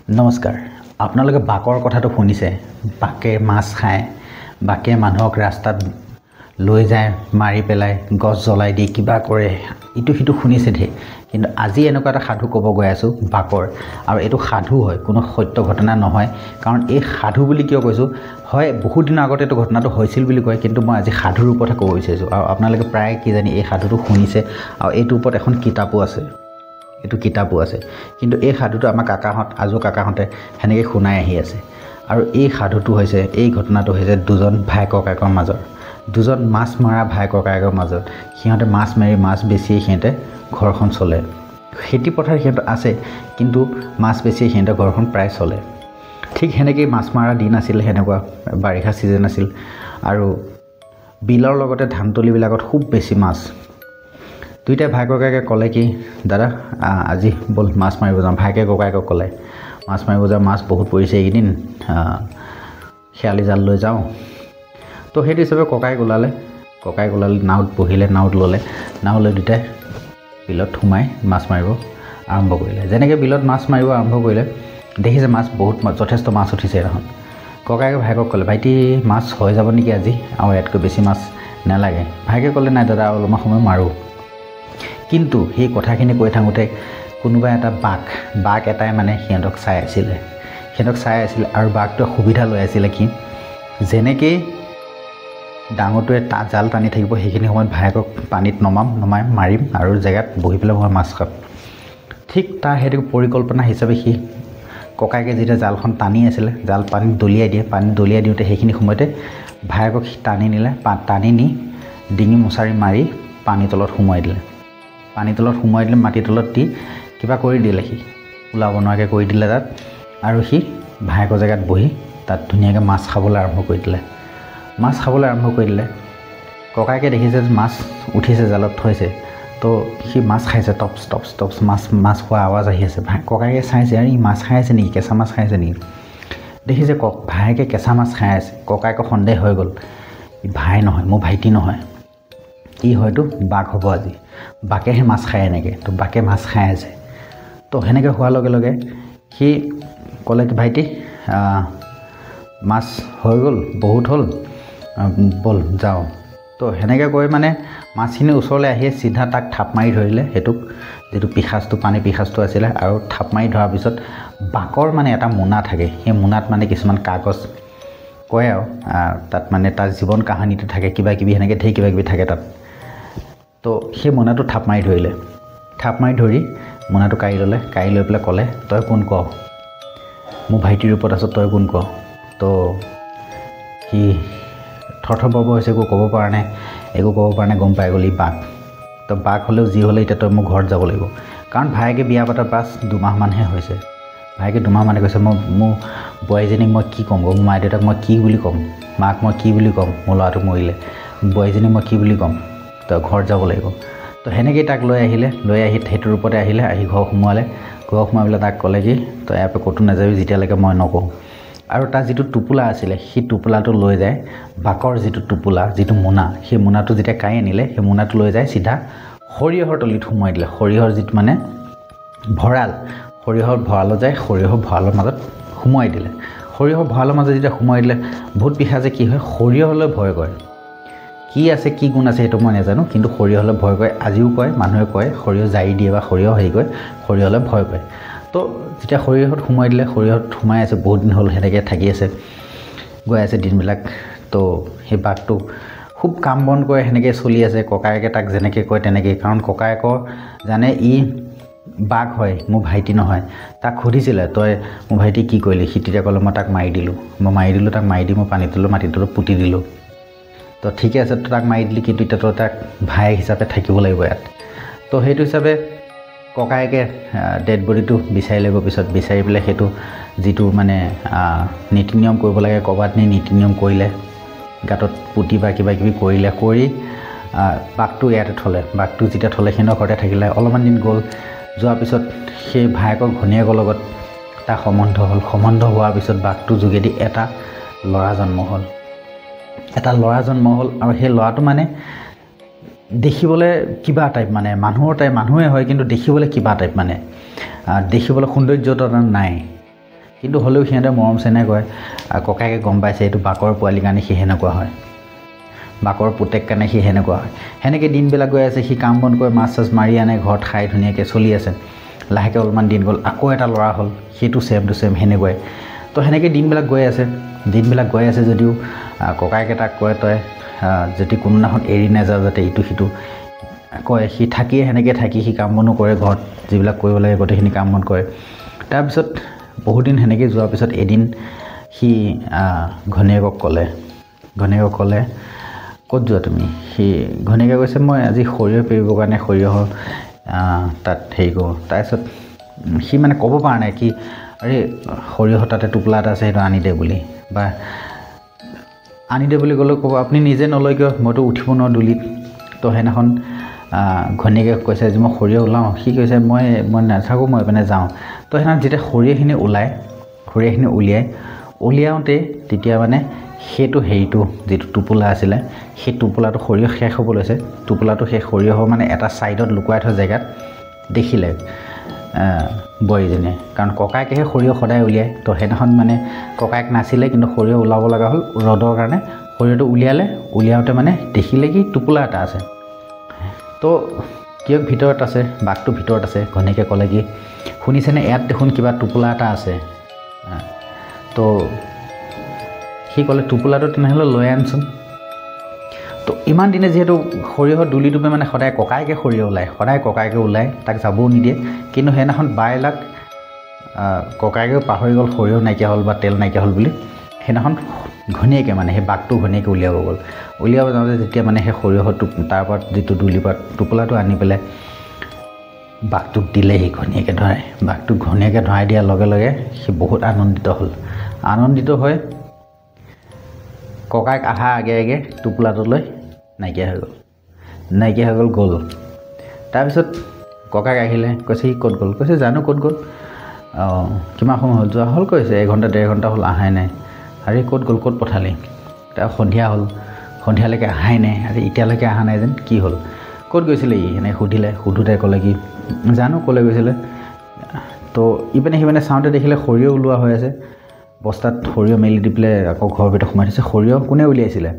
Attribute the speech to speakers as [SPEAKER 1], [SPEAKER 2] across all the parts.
[SPEAKER 1] নমস্কাৰ আপোনালোকে বাকৰ কথাটো শুনিছে বাকে মাছ খায় বাকে মানুহক ৰাস্তাত লৈ যায় মাৰি পেলাই গছ জ্বলাই দিয়ে কিবা কৰে ইটো হিটো শুনিছে ধে কিন্তু আজি এনেকুৱা এটা সাধু ক'ব গৈ আছো বাকৰ আৰু এটো সাধু হয় কোনো সত্য ঘটনা নহয় কাৰণ এই সাধু বুলি কিয় কৈছো হয় বহুত দিন আগতে এটো ঘটনাটো হৈছিল বুলি কয় কিন্তু মই আজি সাধুৰ ওপৰত ক'ব বিচাৰিছো আৰু আপোনালোকে প্ৰায় কি জানি এই সাধুটো শুনিছে আৰু এইটো ওপৰত এখন কিতাপো আছে এটো কিতাপো আছে কিন্তু এই সাধুটো আমাৰ কাকাহত আজু কাকাহতে হেনেকে শুনাই আহি আছে আৰু এই সাধুটো হৈছে এই ঘটনাটো হৈছে দুজন ভাই ককাকৰ মাজৰ দুজন মাছ মাৰা ভাই ককাকৰ মাজত সিহঁতে মাছ মাৰি মাছ বেছি সিহঁতে ঘৰখন চলে খেতি পথাৰ সিহঁত আছে কিন্তু মাছ বেছি সিহঁতে ঘৰখন প্ৰায় চলে ঠিক হেনেকে মাছ মাৰা দিন আছিল হেনেকুৱা বাৰিষা সিজন আছিল আৰু বিলৰ লগতে ধানতলিবিলাকত খুব বেছি মাছ দুইটা ভাই ককাকে ক'লে কি দাদা আজি বল মাছ মাৰিব যাম ভাইকে ককাকক ক'লে মাছ মাৰিব যাম মাছ বহুত পৰিছে এইদিন খেয়ালি জাল লৈ যাওঁ তো হেতু হিচাপে ককাই গোলালে নাওত বহিলে নাওত ললে নাও লৈ দুটাই বিলত সোমাই মাছ মাৰিব আৰম্ভ কৰিলে যেনেকে বিলত মাছ মাৰিব আৰম্ভ কৰিলে দেখিছে মাছ বহুত যথেষ্ট মাছ উঠিছে এখন ককাইকে ভাইকক ক'লে ভাইটি মাছ হৈ যাব নেকি আজি আৰু ইয়াতকৈ বেছি মাছ নালাগে ভাইকে ক'লে নাই দাদা অলপমান সময় মাৰো কিন্তু সেই কথাখিনি কৈ থাকোঁতে কোনোবা এটা বাঘ এটাই মানে সিহঁতক চাই আছিল আৰু বাঘটোৱে সুবিধা লৈ আছিল কি যেনেকৈ ডাঙৰটোৱে জাল টানি থাকিব সেইখিনি সময়ত ভাইকক পানীত নমাই মাৰিম আৰু জেগাত বহি পেলাই মই মাছ খাম ঠিক তাৰ হেতু পৰিকল্পনা হিচাপে সি ককাইকে যেতিয়া জালখন টানি আছিল জাল পানীত দলিয়াই দিওঁতে সেইখিনি সময়তে ভাইকক টানি নি ডিঙি মোচাৰি মাৰি পানীৰ তলত সোমাই দিলে মাটিৰ তলত দি কিবা কৰি দিলে সি ওলাব নোৱাৰাকৈ কৰি দিলে তাত আৰু সি ভাইকৰ জেগাত বহি তাত ধুনীয়াকৈ মাছ খাবলৈ আৰম্ভ কৰি দিলে ককাইকে দেখিছে মাছ উঠিছে জালত থৈছে তো সি মাছ খাইছে টপছ মাছ খোৱা আৱাজ আহি আছে ককাইকে চাইছে আৰু ই মাছ খাই আছে নেকি কেঁচা মাছ খাই আছে নেকি দেখিছে ভাইকে কেঁচা মাছ খাই আছে ককাইকৰ সন্দেহ হৈ গ'ল ভাই নহয় মোৰ ভাইটি নহয় ই হয়তো বাঘ হ'ব আজি বাকেহে মাছ খায় এনেকৈ তো বাকে মাছ খাই আছে তো সেনেকৈ হোৱাৰ লগে লগে সি ক'লে কি ভাইটি মাছ হৈ গ'ল বহুত হ'ল বল যাওঁ তো সেনেকৈ কৈ মানে মাছখিনি ওচৰলৈ আহি চিধা তাক থাপ মাৰি ধৰিলে সেইটোক যিটো পানী পিশাচটো আছিলে আৰু থাপ মাৰি ধৰাৰ পিছত বাকৰ মানে এটা মোনা থাকে সেই মোনাত মানে কিছুমান কাগজ কয় আৰু তাত মানে তাৰ জীৱন কাহিনীটো থাকে কিবা কিবি সেনেকৈ ধেৰ কিবা কিবি থাকে তাত তো সেই মোনাটো থাপ মাৰি ধৰি মোনাটো কাঢ়ি লৈ পেলাই ক'লে তই কোন ক মোৰ ভাইটিৰ ৰূপত আছ তই কোন ক তো সি থৰথৰবৰ হৈছে একো ক'ব পৰা নাই গম পাই গ'লি বাঘ তো বাঘ হ'লেও যি হ'লে এতিয়া তই মোৰ ঘৰত যাব লাগিব কাৰণ ভাইকে বিয়া পতাৰ পাছ 2 মাহমানহে হৈছে ভাইকে 2 মাহ মানে কৈছে মোৰ বোৱাৰীজনীক মই কি ক'ম মোৰ মা দেউতাক মই কি বুলি ক'ম মাক মই কি বুলি ক'ম মোৰ ল'ৰাটো মৰিলে বোৱাৰীজনীক মই কি বুলি ক'ম তই ঘৰত যাব লাগিব তো সেনেকৈ তাক লৈ আহি সেইটোৰ ওপৰতে আহি ঘৰ সোমোৱাই পেলাই তাক ক'লে কি তই ইয়াৰ পৰা ক'তো নাযাবি যেতিয়ালৈকে মই নকওঁ আৰু তাৰ যিটো টোপোলা আছিলে সেই টোপোলাটো লৈ যায় বাকৰ যিটো মোনা সেই মোনাটো যেতিয়া কাঢ়ি আনিলে সেই মোনাটো লৈ যায় চিধা সৰিয়হৰ তলিত সোমোৱাই দিলে সৰিয়হৰ যিটো মানে সৰিয়হৰ ভঁৰালত যায় সৰিয়হৰ ভঁৰালৰ মাজত সোমোৱাই দিলে সৰিয়হৰ ভঁৰালৰ মাজত যেতিয়া সোমোৱাই দিলে ভূত পিশাচে কি হয় সৰিয়হলৈ ভয় কৰে কি আছে কি গুণ আছে সেইটো মই নাজানো কিন্তু সৰিয়হলৈ ভয় কৰে আজিও কয় মানুহে কয় সৰিয়হ জাৰি দিয়ে বা সৰিয়হ হেৰি কৰে সৰিয়হলৈ ভয় কৰে তো যেতিয়া সৰিয়হত সোমাই দিলে সৰিয়হত সোমাই আছে বহুত দিন হ'ল সেনেকৈ থাকি আছে গৈ আছে দিনবিলাক তো সেই বাঘটো খুব কাম বন কৰে সেনেকৈ চলি আছে ককায়েকে তাক যেনেকৈ কয় তেনেকৈ কাৰণ ককায়েকৰ জানে ই বাঘ হয় মোৰ ভাইটি নহয় তাক সুধিছিলে তই মোৰ ভাইটি কি কৰিলি সি তেতিয়া ক'লে মই তাক মাৰি দিলোঁ তাক মাৰি দি মই মাটিৰ তলত পুতি দিলোঁ তো ঠিকে আছে তো তাক মাৰি দিলি কিন্তু এতিয়া তই তাক ভাই হিচাপে থাকিব লাগিব ইয়াত তো সেইটো হিচাপে ককায়েকে ডেড বডিটো বিচাৰি গৈ পিছত বিচাৰি পেলাই সেইটো যিটো মানে নীতি নিয়ম কৰিব লাগে ক'ৰবাত নি নীতি নিয়ম কৰিলে গাঁতত পুতি বা কিবা কিবি কৰি বাঘটো ইয়াতে বাঘটো যেতিয়া থ'লে সিহঁতৰ ঘৰতে থাকিলে অলপমান দিন গ'ল যোৱাৰ পিছত সেই ভায়েকৰ ঘনীয়েকৰ লগত তাৰ সম্বন্ধ হোৱাৰ পিছত বাঘটোৰ যোগেদি এটা ল'ৰা জন্ম হ'ল আৰু সেই ল'ৰাটো মানে দেখিবলৈ কিবা টাইপ মানে মানুহে হয় কিন্তু দেখিবলৈ কিবা টাইপ মানে দেখিবলৈ সৌন্দৰ্যতা নাই কিন্তু হ'লেও সিহঁতে মৰম চেনেহ কৰে ককায়েকে গম পাইছে এইটো বাকৰ পোৱালি কাৰণে সি সেনেকুৱা হয় বাকৰ পুতেক কাৰণে সি সেনেকুৱা হয় সেনেকৈ দিনবিলাক গৈ আছে সি কাম বন কৰে মাছ চাছ মাৰি আনে ঘৰত খাই ধুনীয়াকৈ চলি আছে লাহেকৈ অলপমান দিন গ'ল আকৌ এটা ল'ৰা হ'ল সেইটো ছেম টু ছেম সেনেকুৱাই তো সেনেকৈ দিনবিলাক গৈ আছে যদিও ককায়েকে তাক কয় তই যদি কোনোদিনাখন এৰি নাযাওঁ যাতে ইটো সিটো কয় সি থাকিয়ে সেনেকৈ থাকি সি কাম বনো কৰে ঘৰত যিবিলাক কৰিব লাগে গোটেইখিনি কাম বন কৰে তাৰপিছত বহুদিন সেনেকৈ যোৱাৰ পিছত এদিন সি ঘনীয়েকক ক'লে ক'ত যোৱা তুমি সি ঘনীয়েকে কৈছে মই আজি সৰিয়হ পেৰিবৰ কাৰণে সৰিয়হৰ তাত হেৰি কৰোঁ তাৰপিছত সি মানে ক'ব পৰা নাই কি আৰে সৰিয়হ তাতে টোপোলা এটা আছে সেইটো আনি দে বুলি বা আনি দে বুলি ক'লেও ক'ব আপুনি নিজে নলয় কিয় মইতো উঠিব নোৱাৰোঁ দুলিত তো সেইদিনাখন ঘনীয়েকে কৈছে যে মই সৰিয়হ ওলাওঁ সি কৈছে মই নাথাকোঁ মই এইপিনে যাওঁ তো সেইদিনা যেতিয়া সৰিয়হখিনি উলিয়াওঁতে তেতিয়া মানে সেইটো হেৰিটো যিটো টোপোলা আছিলে সেই টোপোলাটো সৰিয়হ শেষ হ'ব লৈছে টোপোলাটো সেই সৰিয়হৰ মানে এটা ছাইডত লুকুৱাই থোৱা জেগাত দেখিলে বোৱাৰীজনীয়ে কাৰণ ককায়েকেহে সৰিয়হ সদায় উলিয়ায় তো সেইদিনাখন মানে ককায়েক নাছিলে কিন্তু সৰিয়হ ওলাব লগা হ'ল ৰ'দৰ কাৰণে সৰিয়হটো উলিয়াওঁতে মানে দেখিলে কি টোপোলা এটা আছে তো কিয় ভিতৰত আছে বাঘটো ভিতৰত আছে ঘনীয়েকে ক'লে কি শুনিছেনে ইয়াত দেখোন কিবা টোপোলা এটা আছে তো সি ক'লে টোপোলাটো তেনেহ'লে লৈ আনচোন তো ইমান দিনে যিহেতু সৰিয়হৰ দুলিটোপে মানে সদায় ককায়েকে ওলায় তাক যাবও নিদিয়ে কিন্তু সেইদিনাখন বাইলাক ককায়েকেও পাহৰি গ'ল সৰিয়হ নাইকিয়া হ'ল বা তেল নাইকিয়া হ'ল বুলি সেইদিনাখন ঘনীয়েকে মানে সেই বাঘটো ঘনীয়েকে উলিয়াব যাওঁতে যেতিয়া মানে সেই সৰিয়হৰ তাৰ পৰা যিটো দুলিৰ টোপোলাটো আনি পেলাই বাঘটোক দিলেহি ঘনীয়েকে ধৰাই দিয়াৰ লগে লগে সি বহুত আনন্দিত হয় ককায়েক আধা আগে টোপোলাটো লৈ নাইকিয়া হৈ গ'ল তাৰপিছত ককায়েক আহিলে কৈছে সি ক'ত গ'ল কৈছে জানো ক'ত গ'ল কিমান সময় হ'ল যোৱা হ'ল কৈছে 1 ঘণ্টা 1.5 ঘণ্টা হ'ল আহাই নাই আৰে ক'ত গ'ল ক'ত পঠালি তাৰ সন্ধিয়ালৈকে আহাই নাই আৰে এতিয়ালৈকে অহা নাই যেন কি হ'ল ক'ত গৈছিলে ই এনেকৈ সুধোতে ক'লে কি জানো ক'লৈ গৈছিলে তো ইপিনে সিপিনে চাওঁতে দেখিলে সৰিয়হ ওলোৱা হৈ আছে বস্তাত সৰিয়হ মেলি দি পেলাই আকৌ ঘৰৰ ভিতৰত সোমাই থৈছে সৰিয়হ কোনে উলিয়াইছিলে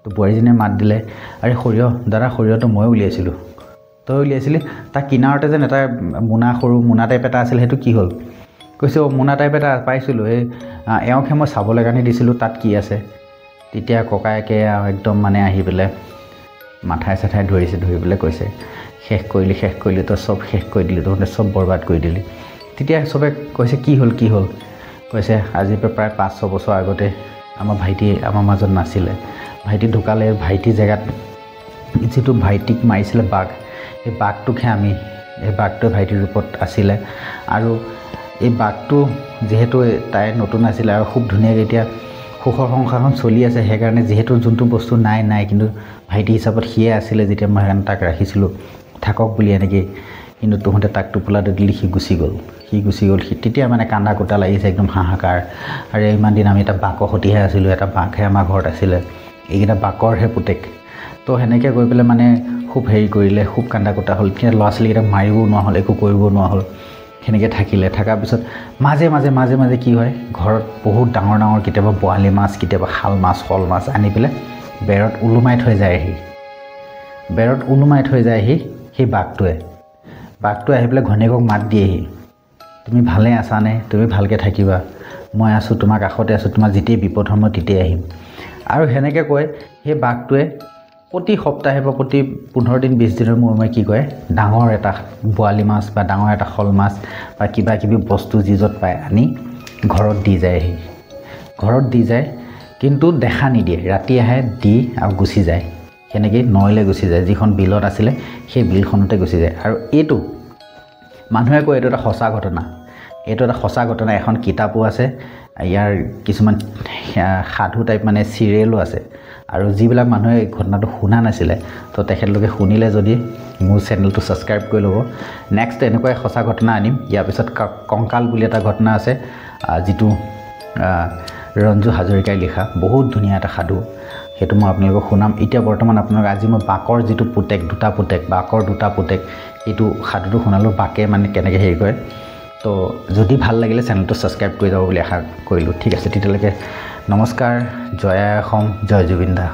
[SPEAKER 1] তো বোৱাৰীজনীয়ে মাত দিলে আৰে দাদা সৰিয়হটো মই উলিয়াইছিলোঁ তই উলিয়াইছিলি তাৰ কিনাৰতে যেন এটা সৰু মোনা টাইপ এটা আছিল সেইটো কি হ'ল কৈছে মোনা টাইপ এটা পাইছিলোঁ এওঁকহে মই চাবলৈ কাৰণে দিছিলোঁ তাত কি আছে তেতিয়া ককায়েকে একদম মানে আহি পেলাই মাথাই চাথাই ধৰি পেলাই কৈছে শেষ কৰিলি তই চব শেষ কৰি দিলি তহঁতে চব বৰবাদ কৰি দিলি তেতিয়া চবে কৈছে কি হ'ল কৈছে আজিৰ পৰা প্ৰায় 5-6 বছৰ আগতে আমাৰ ভাইটি আমাৰ মাজত নাছিলে ভাইটি ঢুকালে ভাইটি জেগাত যিটো ভাইটিক মাৰিছিলে বাঘ এই বাঘটোকহে আমি এই বাঘটোৱে ভাইটিৰ ৰূপত আছিলে আৰু এই বাঘটো যিহেতু তাই নতুন আছিলে আৰু খুব ধুনীয়াকৈ এতিয়া সুখৰ সংসাৰখন চলি আছে সেইকাৰণে যিহেতু যোনটো বস্তু নাই কিন্তু ভাইটি হিচাপত সিয়ে আছিলে যেতিয়া মই সেইকাৰণে তাক ৰাখিছিলোঁ থাকক বুলি এনেকৈ কিন্তু তহঁতে তাক টোপোলাটো দিলি সি গুচি গ'ল সি তেতিয়া মানে কান্দা কোটা লাগিছে একদম হাহাকাৰ আৰু ইমান দিন আমি এটা বাঘৰ সৈতেহে আছিলোঁ এটা বাঘহে আমাৰ ঘৰত আছিলে এইকেইটা বাঘৰহে পুতেক তো সেনেকৈ গৈ পেলাই মানে খুব হেৰি কৰিলে খুব কান্দা কোটা হ'ল এতিয়া ল'ৰা ছোৱালীকেইটাক মাৰিবও নোৱাৰা হ'ল একো কৰিব নোৱাৰা হ'ল সেনেকৈ থকাৰ পিছত মাজে কি হয় ঘৰত বহুত ডাঙৰ কেতিয়াবা বৰালি মাছ কেতিয়াবা শাল মাছ শ'ল মাছ আনি পেলাই বেৰত ওলোমাই থৈ যায়হি সেই বাঘটোৱে আহি পেলাই ঘনীয়েকক মাত দিয়েহি তুমি ভালে আছানে তুমি ভালকৈ থাকিবা মই আছোঁ তোমাৰ কাষতে আছোঁ তোমাৰ যেতিয়াই বিপদ হয় মই তেতিয়াই আহিম আৰু সেনেকৈ কয় সেই বাঘটোৱে প্ৰতি সপ্তাহে বা প্ৰতি 15 দিন 20 দিনৰ মূৰে কি কৰে ডাঙৰ এটা বৰালি মাছ বা ডাঙৰ এটা শ'ল মাছ বা কিবা বস্তু যি য'ত পায় আনি ঘৰত দি যায় কিন্তু দেখা নিদিয়ে ৰাতি আহে দি আৰু গুচি যায় সেনেকৈ নৈলৈ গুচি যায় যিখন বিলত আছিলে সেই বিলখনতে গুচি যায় আৰু এইটো মানুহে কয় এইটো এটা সঁচা ঘটনা এখন কিতাপো আছে ইয়াৰ কিছুমান সাধু টাইপ মানে চিৰিয়েলো আছে আৰু যিবিলাক মানুহে এই ঘটনাটো শুনা নাছিলে তো তেখেতলোকে শুনিলে যদি মোৰ চেনেলটো ছাবস্ক্ৰাইব কৰি ল'ব নেক্সট এনেকুৱাই সঁচা ঘটনা আনিম ইয়াৰ পিছত কংকাল বুলি এটা ঘটনা আছে যিটো ৰঞ্জু হাজৰিকাই লিখা বহুত ধুনীয়া এটা সাধু সেইটো মই আপোনালোকক শুনাম এতিয়া বৰ্তমান আপোনালোকক আজি মই বাকৰ যিটো পুতেক বাকৰ দুটা পুতেক এইটো সাধুটো শুনালোঁ বাকে মানে কেনেকৈ হেৰি কৰে তো তো যদি ভাল লাগিলে চেনেলটো ছাবস্ক্ৰাইব কৰি যাব বুলি আশা কৰিলোঁ। ঠিক আছে, তেতিয়ালৈকে নমস্কাৰ, জয় আই অসম, জয় জুবিন দা।